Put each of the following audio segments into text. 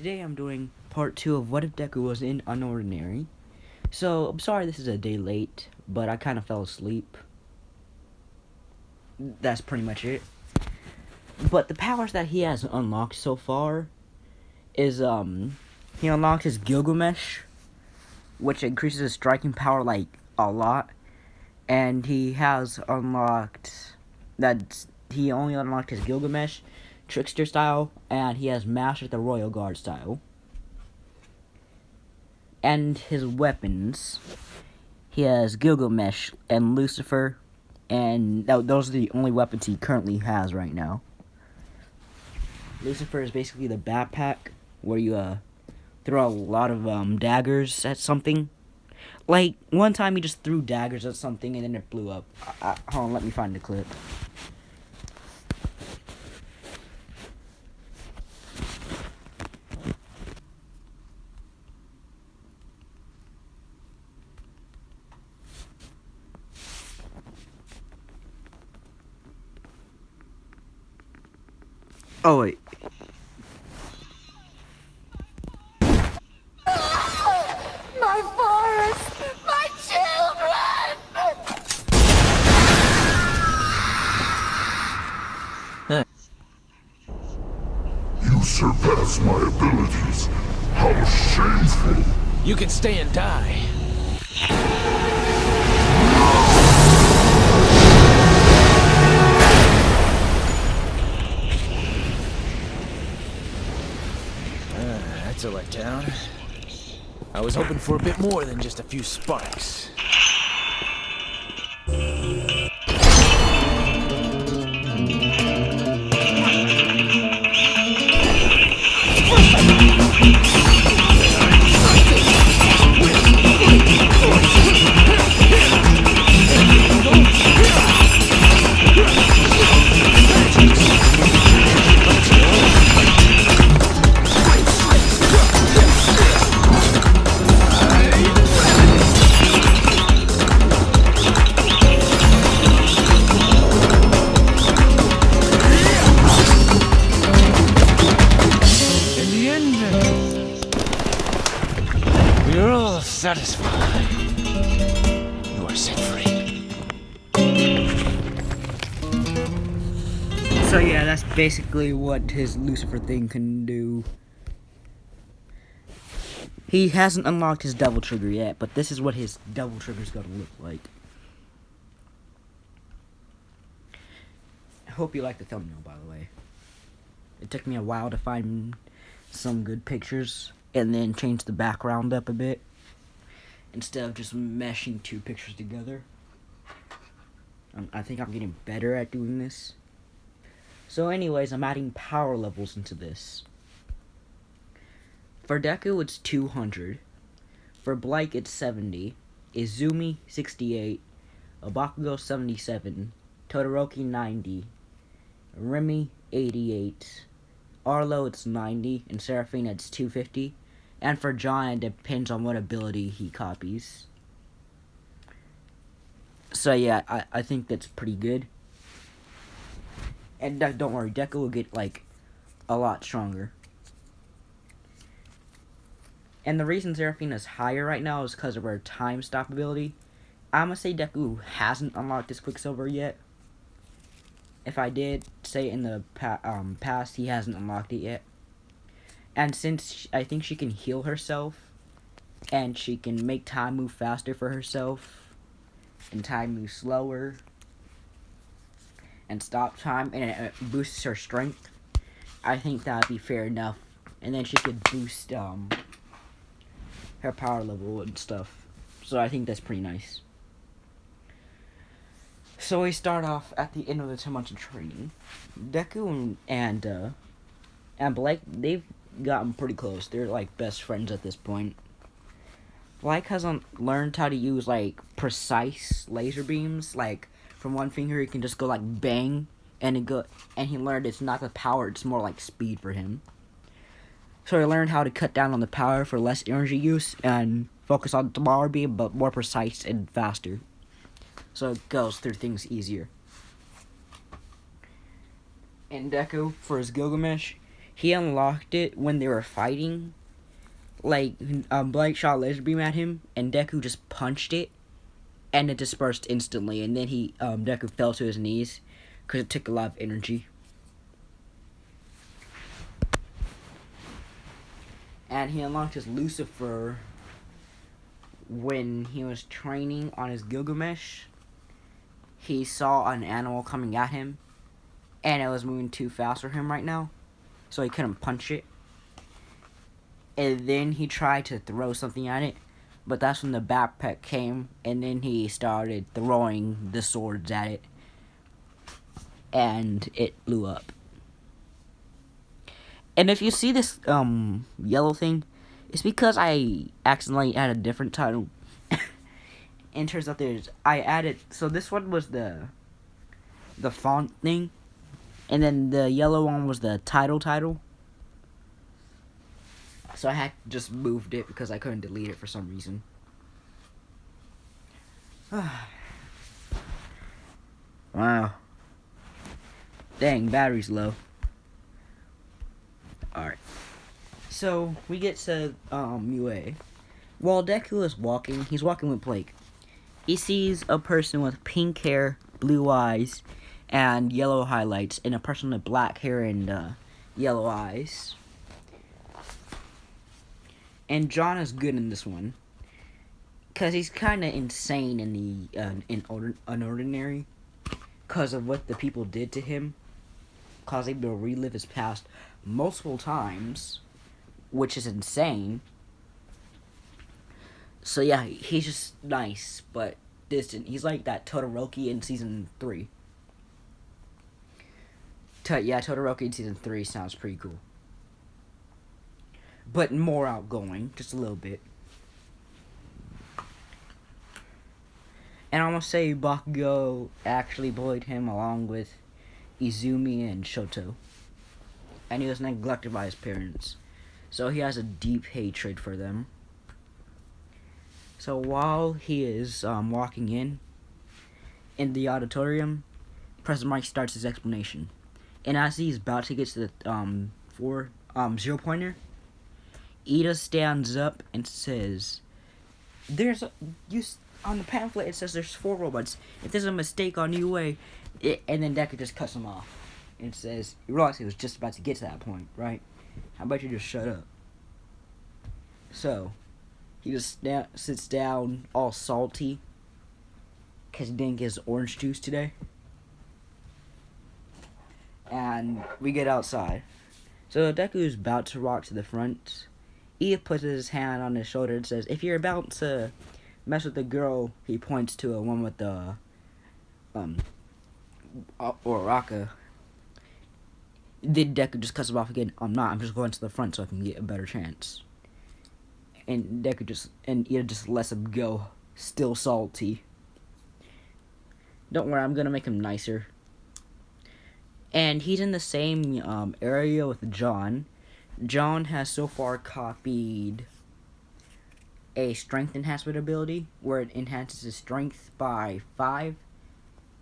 Today I'm doing part 2 of What If Deku Was in Unordinary. So, I'm sorry this is a day late, but I kind of fell asleep. That's pretty much it. But the powers that he has unlocked so far is, he unlocked his Gilgamesh, which increases his striking power, like, a lot. And he has unlocked, he only unlocked his Gilgamesh, Trickster style, and he has Master the Royal Guard style. And his weapons, he has Gilgamesh and Lucifer, and those are the only weapons he currently has right now. Lucifer is basically the backpack where you throw a lot of daggers at something. Like, one time he just threw daggers at something and then it blew up. Hold on, let me find the clip. Oh, wait. My forest! My children! You surpass my abilities. How shameful! You can stay and die. That's a letdown. I was hoping for a bit more than just a few sparks. You're all satisfied. You are set free. So yeah, that's basically what his Lucifer thing can do. He hasn't unlocked his Devil Trigger yet, but this is what his Devil Trigger's gonna look like. I hope you like the thumbnail, by the way. It took me a while to find some good pictures and then change the background up a bit instead of just meshing two pictures together. I think I'm getting better at doing this. So anyways, I'm adding power levels into this. For Deku, it's 200. For Blake, it's 70. Izumi, 68. Abakugo, 77. Todoroki, 90. Remy, 88. Arlo, it's 90. And Seraphina, it's 250. And for John, it depends on what ability he copies. So yeah, I think that's pretty good. And don't worry, Deku will get, like, a lot stronger. And the reason Seraphina's higher right now is because of her time stop ability. I'm gonna say Deku hasn't unlocked his Quicksilver yet. If I did say in the past, he hasn't unlocked it yet. And since I think she can heal herself, and she can make time move faster for herself, and time move slower, and stop time, and it boosts her strength, I think that'd be fair enough. And then she could boost her power level and stuff. So I think that's pretty nice. So we start off at the end of the 10 months of training. Deku and Blake, they've gotten pretty close. They're like best friends at this point. Blake hasn't learned how to use like precise laser beams. Like from one finger he can just go like bang and he learned it's not the power, it's more like speed for him. So he learned how to cut down on the power for less energy use and focus on the power beam, but more precise and faster. So it goes through things easier. And Deku, for his Gilgamesh, he unlocked it when they were fighting. Like, Blake shot a laser beam at him, and Deku just punched it, and it dispersed instantly. And then Deku fell to his knees, because it took a lot of energy. And he unlocked his Lucifer when he was training on his Gilgamesh. He saw an animal coming at him, and it was moving too fast for him right now, so he couldn't punch it. And then he tried to throw something at it, but that's when the backpack came, and then he started throwing the swords at it, and it blew up. And if you see this yellow thing, it's because I accidentally added a different title. And turns out I added, so this one was the font thing, and then the yellow one was the title. So I had just moved it because I couldn't delete it for some reason. Wow. Dang, battery's low. Alright. So, we get to, UA. While Deku is walking, he's walking with Blake. He sees a person with pink hair, blue eyes, and yellow highlights, and a person with black hair and, yellow eyes. And John is good in this one, because he's kind of insane in the unordinary, because of what the people did to him, causing him to relive his past multiple times, which is insane. So yeah, he's just nice, but distant. He's like that Todoroki in season 3. Todoroki in season 3 sounds pretty cool. But more outgoing, just a little bit. And I must say, Bakugo actually bullied him along with Izumi and Shoto. And he was neglected by his parents. So he has a deep hatred for them. So while he is walking in the auditorium, President Mike starts his explanation. And as he's about to get to the 0-pointer, Ida stands up and says, on the pamphlet it says there's 4 robots. If there's a mistake on UA, and then Deku just cuts him off. And it says, you realize he was just about to get to that point, right? How about you just shut up? So, he just sits down all salty, because he didn't get his orange juice today. And we get outside. So Deku is about to walk to the front. Ida puts his hand on his shoulder and says, if you're about to mess with the girl, he points to a one with the Oraka. Then Deku just cuts him off again. I'm just going to the front so I can get a better chance. And Ida just lets him go, still salty. Don't worry, I'm gonna make him nicer. And he's in the same area with John. John has so far copied a strength enhancement ability, where it enhances his strength by 5,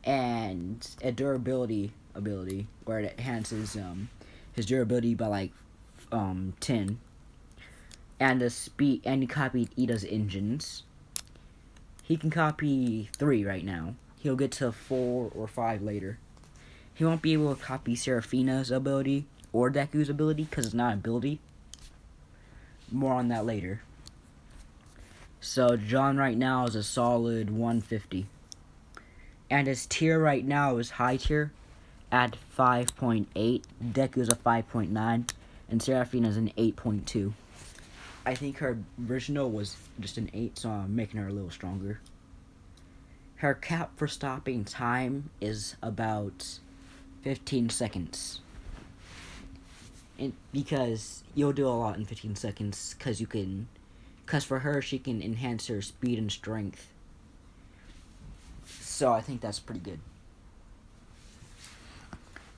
and a durability ability, where it enhances his durability by like 10. And the speed, and he copied Ida's engines. He can copy 3 right now. He'll get to 4 or 5 later. He won't be able to copy Seraphina's ability or Deku's ability because it's not an ability. More on that later. So John right now is a solid 150. And his tier right now is high tier at 5.8. Deku's a 5.9. And Seraphina's an 8.2. I think her original was just an 8, so I'm making her a little stronger. Her cap for stopping time is about 15 seconds. Because you'll do a lot in 15 seconds, because for her, she can enhance her speed and strength. So I think that's pretty good.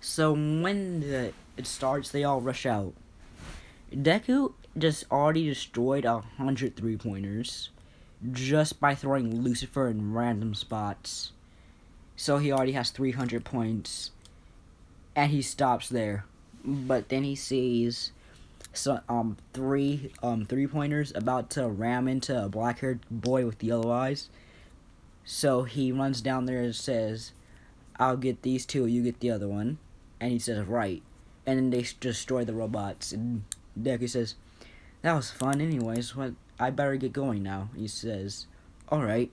So when it starts, they all rush out. Deku just already destroyed 100 3-pointers just by throwing Lucifer in random spots. So he already has 300 points, and he stops there. but then he sees three pointers about to ram into a black haired boy with yellow eyes. So he runs down there and says, "I'll get these two, you get the other one." And he says, "Right." And then they destroy the robots. And Deku says, "That was fun anyways, what, I better get going now." He says, "Alright."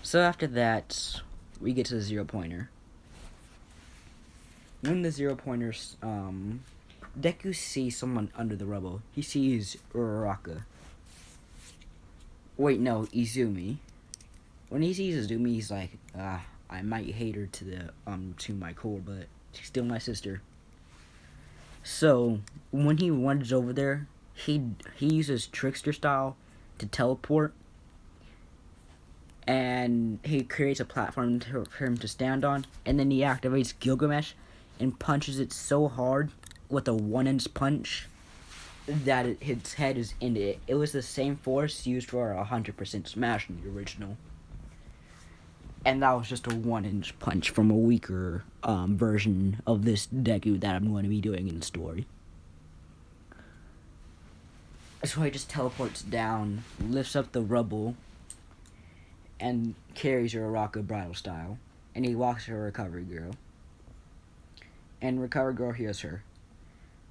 So after that, we get to the 0-pointer. When the 0-pointers, Deku sees someone under the rubble. He sees Uraraka. Wait, no, Izumi. When he sees Izumi, he's like, I might hate her to my core, but she's still my sister. So when he runs over there, he uses trickster style to teleport, and he creates a platform for him to stand on, and then he activates Gilgamesh and punches it so hard with a 1-inch punch that its head is in it. It was the same force used for 100% Smash in the original. And that was just a 1-inch punch from a weaker version of this Deku that I'm going to be doing in the story. So he just teleports down, lifts up the rubble, and carries Uraraka bridal style. And he walks to Recovery Girl. And Recovery Girl heals her.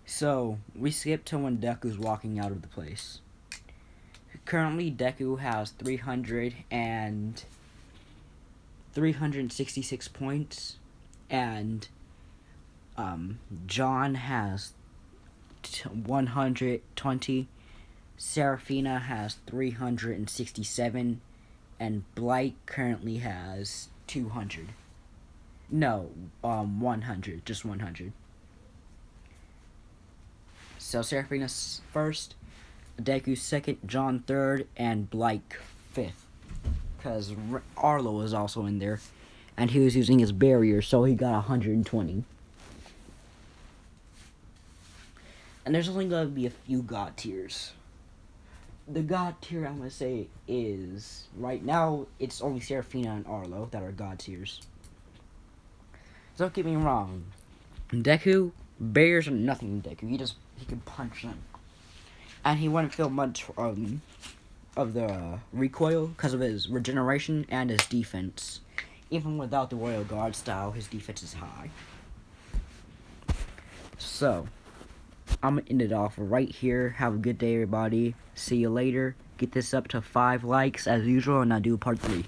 So, we skip to when Deku's walking out of the place. Currently, Deku has 366 points, and John has 120, Seraphina has 367, and Blight currently has 200. No, 100, just 100. So Seraphina's first, Deku second, John third, and Blight fifth. Because Arlo was also in there, and he was using his barrier, so he got 120. And there's only going to be a few God tiers. The God tier I'm going to say is, right now, it's only Seraphina and Arlo that are God tiers. So don't get me wrong. Deku, barriers are nothing to Deku. He can punch them. And he wouldn't feel much of the recoil because of his regeneration and his defense. Even without the Royal Guard style, his defense is high. So, I'm going to end it off right here. Have a good day, everybody. See you later. Get this up to 5 likes as usual, and I'll do part 3.